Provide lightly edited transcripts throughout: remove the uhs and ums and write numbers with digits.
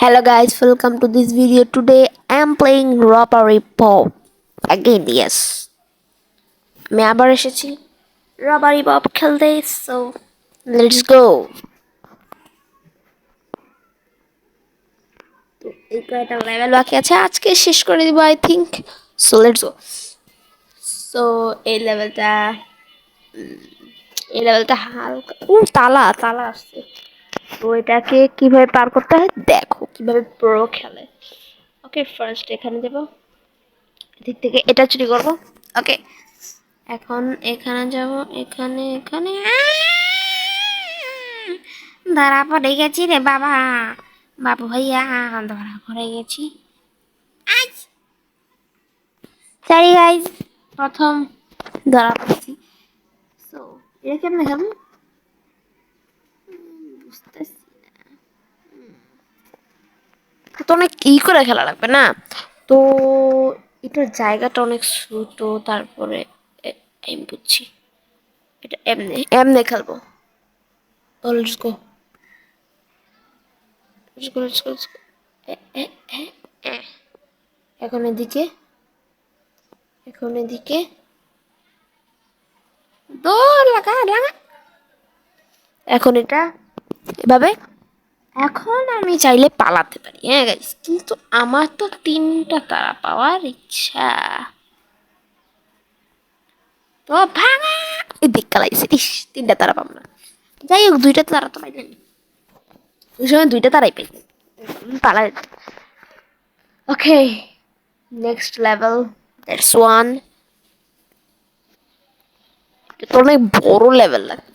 Hello guys, welcome to this video. Today I am playing Robbery Pop again. Yes, আমি আবার এসেছি Robbery Pop খেলতে. So let's go. তো এই কয়টা লেভেল বাকি আছে, আজকে শেষ করে দিব I think. So let's go. So এই লেভেলটা হালকা তালা তালা আসছে. তো এটাকে কিভাবে পার করতে হয় দেখো, কিভাবে প্রো খেলে. ওকে, ফার্স্ট এখানে দেবো, দিক থেকে এটা চুরি করবো. ওকে, এখন এখানে যাব, এখানে এখানে ধরা পড়ে গেছি রে বাবা, বাবু ভাইয়া ধরা পড়ে গেছি. সরি গাইজ, প্রথম ধরা পড়েছি. সো এটা কেমন দেখাবো বুঝতেছি না. তো অনেক করে খেলা লাগবে না. তো এটার জায়গাটা অনেক ছোট, তারপরে আমি বুঝছি এটা এমনি এমনি খেলবো. লেটস গো, এখন এদিকে, এখন এদিকে দৌড় লাগা লাগা. এখন এটা এভাবে. এখন আমি চাইলে পালাতে পারি, হ্যাঁ গাইস, কিন্তু আমার তো 3টা তারা পাওয়ার ইচ্ছা. তো ভাঙা এদিক কালাইছে, ইস 3টা তারা পাবো না. যাই হোক, 2টা তারা তো পাইলেন, ওই সময় 2টা তারাই পাইলেন, পালা. ওকে, নেক্সট লেভেল, দ্যাটস ওয়ান. এটা তো অনেক বড় লেভেল লাগে.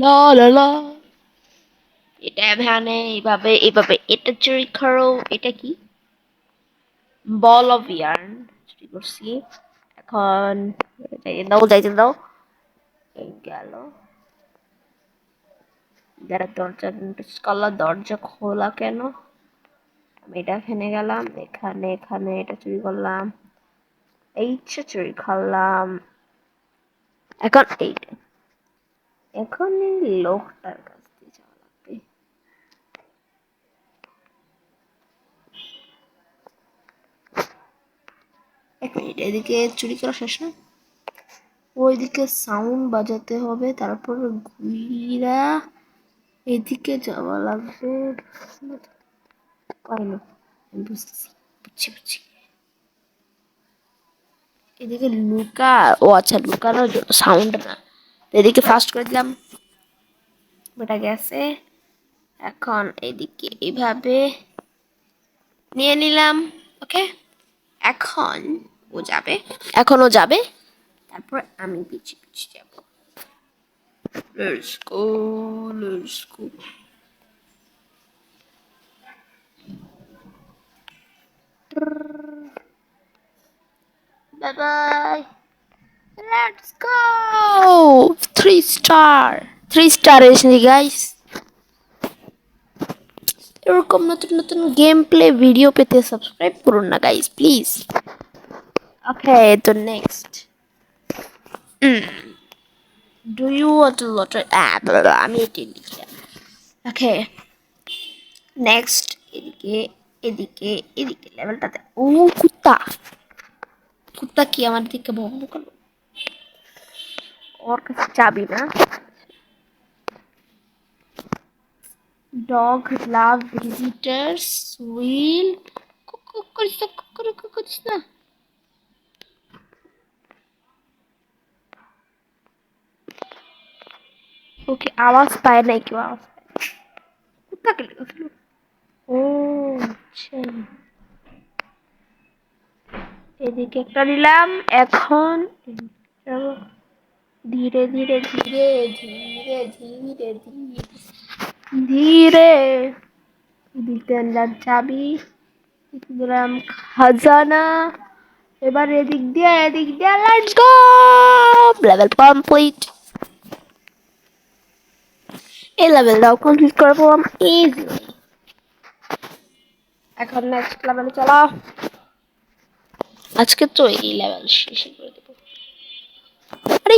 লা লা লা. এটা এখানে এইভাবে এইভাবে এটা চুরি করো. এটা কি বল অফ ইয়ার্ন চুরি করছি. এখন যাইতে দাও. এই গেল, যারা দরজা করলা, দরজা খোলা কেন. আমি এটা এখানে গেলাম, এখানে এখানে এটা চুরি করলাম, এইটা চুরি করলাম. এখন এইটা, এখন এই লোকটার কাছ দিয়ে যাওয়া লাগবে. এক মিনিট, এদিকে চুরি করা শেষ না, ওইদিকে সাউন্ড বাজাতে হবে, তারপর ঘুরা এদিকে যাওয়া লাগবে. পাই না, বুঝছি বুঝছি. এদিকে লুকা, ও আচ্ছা, লুকানোর জন্য সাউন্ড না. এদিকে ফাস্ট করে দিলাম, ওটা গেছে. এখন এদিকে এইভাবে নিয়ে নিলাম. ওকে, এখন ও যাবে, এখন ও যাবে, তারপর আমি পিছিয়ে পিছিয়ে যাব. Let's go, let's go. Bye bye. Let's go. 3 star. 3 star এসেছি গাইস. এরকম নতুন নতুন গেম প্লে ভিডিও পেতে সাবস্ক্রাইব করুন না গাইস, প্লিজ. ওকে, তো next. Do you want to lottery, আমি এটি লিখলাম. Okay, next. এদিকে এদিকে এদিকে লেভেলটাতে. ও কুত্তা, কুত্তা কি আমার দিকে ভম্ব করলো? ওর কাছে চাবি না. ডগ লাভ ভিজিটার্স উইল করিস না. ওকে, আওয়াজ পায় নাই, কেউ আওয়াজ পায়. কুত্তাকে লেগেছিল. ও আচ্ছা, এদিকে একটা নিলাম. এখন ধীরে ধীরে ধীরে ধীরে ধীরে ধীরে ধীরে দিতে আনলাম চাবি, দিলাম খাজানা. এবার এদিক দিয়ে লেটস গো. Level complete. এই লেভেলটাও কমপ্লিট করবো ইজি. এখন নেক্সট লেভেলে চলো. আজকে তো এই লেভেল শেষ করে দেবো. আরে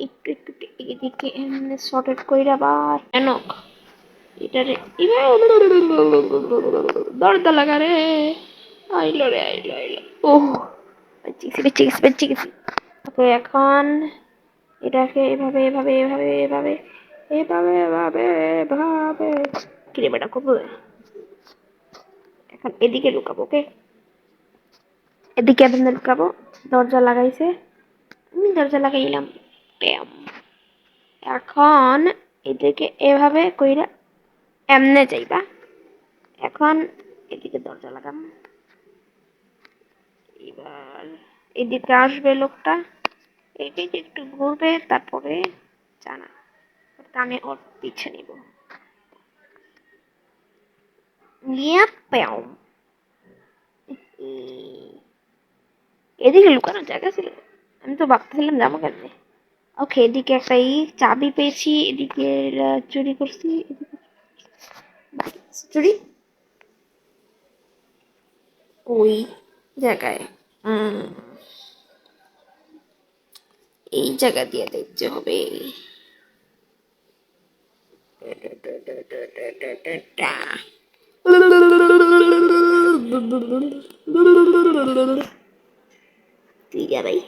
একটু একটু এদিকে এমনি শর্টেড কইরা আবার এনক এটারে দরজা লাগা রে আইলো রে আইলো আইলো ও বেঁচে গেছি ওকে এখন এটাকে এভাবে এভাবে এভাবে এভাবে এভাবে এভাবে এভাবে কিরে বেটা করবো এখন এদিকে লুকাবো ওকে এদিকে এভাবে লুকাবো দরজা লাগাইছে আমি দরজা লাগাইলাম প্যাম এখন এদিকে এভাবে কইরা এমনে যাইবা এখন এদিকে দরজা লাগাম এবার এদিকে আসবে লোকটা এদিকে একটু ঘুরবে তারপরে জানা আমি ওর পিছে নিব প্যাও এদিকে লুকানোর জায়গা ছিল আমি তো ভাবতেছিলাম যাবো কেমনে ওকে এদিকে একটা চাবি পেয়েছি এদিকে চুরি করছি চুরি ওই জায়গায় এই জায়গা দিয়ে দেখতে হবে ঠিক আছে ভাই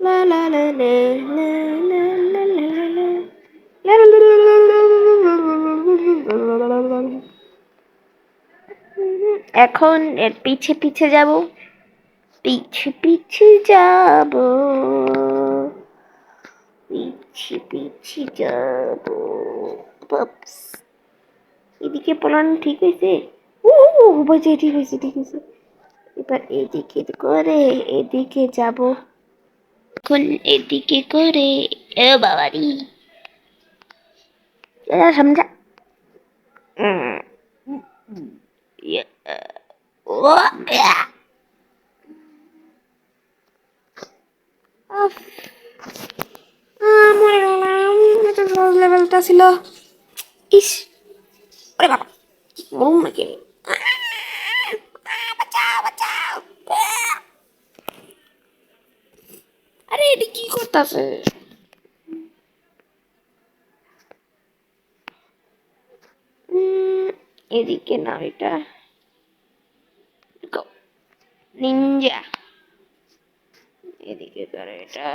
লা লা লা লা লা লা লা লা লা এখন এর পিছে পিছে যাব পিছে পিছে যাব পিছে পিছে যাব পপস এদিকে পলান ঠিক হয়েছে বাজে ঠিক হয়েছে এবার এদিকে করে এদিকে যাব এখন এদিকে করে এ বাবারি সমঝা ও মরে গেলাম এটা সহজ লেভেলটা ছিল ইস ওরে বাবা মরুম নাকি বাঁচাও আরে এটা কি করতেছে এদিকে না এটা নিনজা এদিকে করে এটা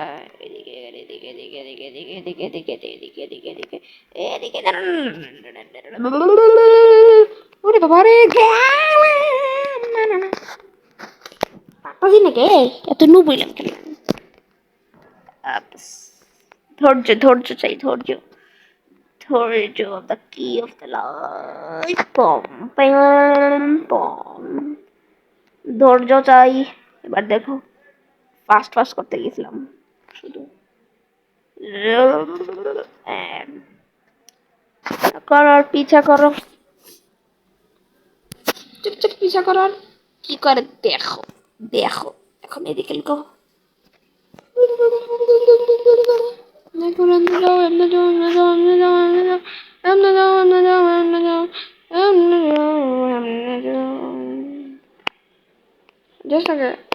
এদিকে এদিকে এদিকে এদিকে এদিকে এদিকে এদিকে এদিকে এদিকে এদিকে ওরে বাবা রে না না না পাতা দিন নাকি এত নু বইলাম কেন ধৈর্য চাই ধৈর্য of the key of the life পম পম ধৈর্য চাই এবার দেখো ফাস্ট করতে গেছিলাম শুধু করার পিছা করো চুপচাপ পিছা করার কি করে দেখো দেখো এখন এদিকে লুকো just like it.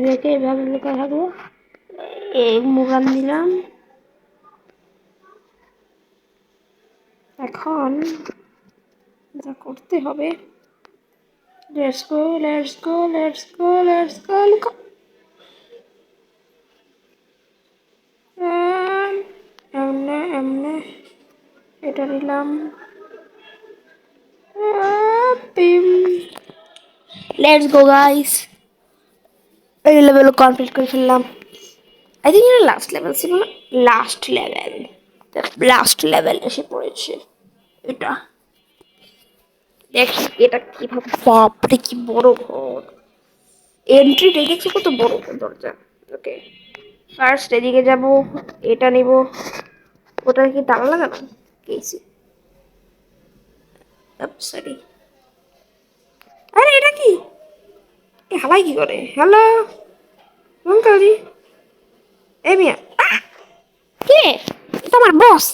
রেখে এভাবে লেখা থাকবো এই মুগান দিলাম এখন যা করতে হবে লেটস গো লুকা এমনে এটা নিলাম লেটস গো গাইস এই লেভেল কমপ্লিট করে ফেললাম আই থিঙ্ক এটা লাস্ট লেভেল ছিল না, লাস্ট লেভেল এসে পড়েছে এটা। দেখি এটা কিভাবে, বাপরে কি বড় ঘর, এন্ট্রিটা দেখছি কত বড় দরজা। ওকে ফার্স্ট এদিকে যাব, এটা নিব, ওটা কি তালা লাগানো কেছি, সরি। আরে এটা কি, এ হালাই কি করে, হ্যালো অঙ্কালি, এ মিয়া কে, এটা আমার বস,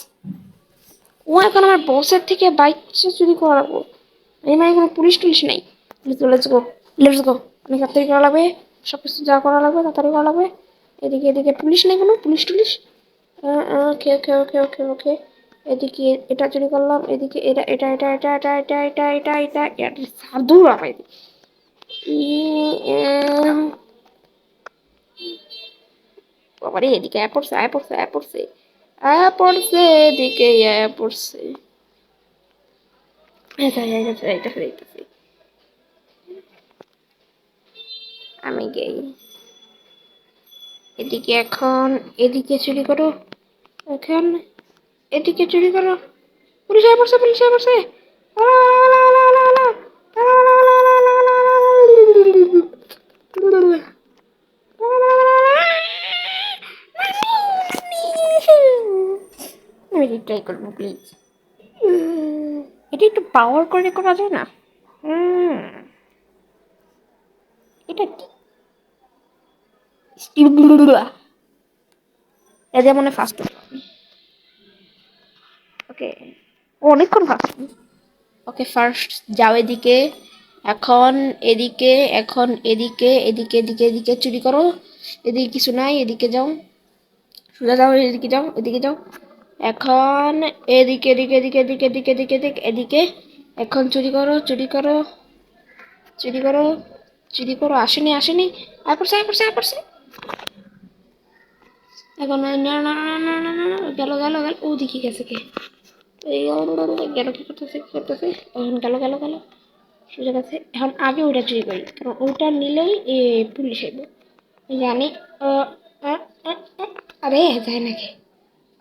ও এখন আমার বসের থেকে বাইক চুরি করাবো। এই মানে কোনো পুলিশ টুলিশ নেই। লেটস গো, লেটস গো, অনেক তাড়াতাড়ি করা লাগবে, সব কিছু যা করা লাগবে তাড়াতাড়ি করা লাগবে। এদিকে এদিকে পুলিশ নেই, কোনো পুলিশ টুলিশ। ওকে ওকে ওকে ওকে ওকে, এদিকে এটা চুরি করলাম, এদিকে এটা এটা এটা এটা এটা এটা এটা এটা এটা এটা সাধু আপাই বাবারে, এদিকে আয়া পড়ছে আয়া পড়ছে আয়া পড়ছে আয়া পড়ছে, এদিকে আয়া পড়ছে। আমি গেই এদিকে, এখন এদিকে চুরি করো, এখন এদিকে চুরি করো, পুলিশ আয়া পড়ছে, পুলিশ আয়া পড়ছে। আমি ট্রাই করবো প্লিজ, এটা একটু পাওয়ার করে করা যায় না? এটা কি, এটা মনে ফার্স্ট, ওকে অনেকক্ষণ ফার্স্ট। ওকে ফার্স্ট যাও এদিকে, এখন এদিকে, এখন এদিকে এদিকে এদিকে এদিকে চুরি করো, এদিকে কিছু নাই, এদিকে যাও, সোজা যাও, এদিকে যাও, এদিকে যাও, এখন এদিকে এদিকে এদিকে এদিকে এদিকে এদিকে এদিকে এদিকে, এখন চুরি করো চুরি করো চুরি করো চুরি করো, আসেনি আসেনি, আয় পড়ছে আয় পড়ছে আয় পড়ছে। এখন না না না না না না, গেল গেল গেল, ও দেখি গেছে কে, এই গেল, কি করতেছে কি করতেছে, এখন গেল গেল গেল, সোজা গেছে। এখন আগে ওইটা চুরি করি, কারণ ওইটা নিলেই পুলিশ আইব জানি। আরে যায় নাকি,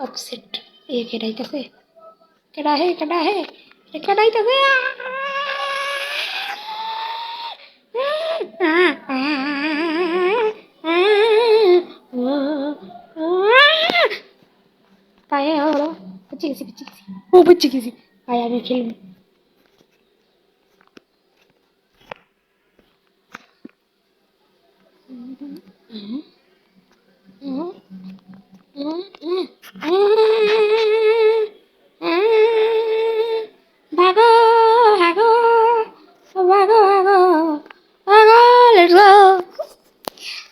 আপসেট, এ কেডাইতেছে, কেডা হে কেডা হে, কেডাইতেছে, পায়ে হলো, বুঝে গেছি বুঝে গেছি, ও বুঝে গেছি, পায়ে আমি খেলবো। ভাগো ভাগো ভাগো ভাগো ভাগো, লেটস গো।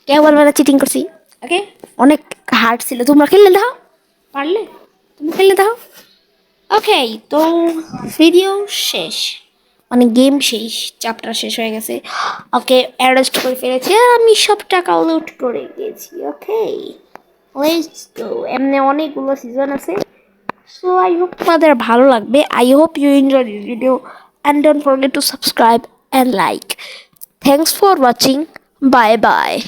কেউ বলবে না চিটিং করছি, ওকে অনেক হার্ড ছিল, তোমরা খেললে দাও, পারলে তুমি খেললে দাও। ওকে তো ভিডিও শেষ, মানে গেম শেষ, চ্যাপ্টার শেষ হয়ে গেছে। ওকে অ্যারেস্ট করে ফেলেছি, আর আমি সব টাকা লুট করে গেছি। ওকে লেটস গো, এমনি অনেকগুলো সিজন আছে, সো আই হোপ তোমাদের ভালো লাগবে। I hope you enjoy this video and don't forget to subscribe and like. Thanks for watching. Bye bye.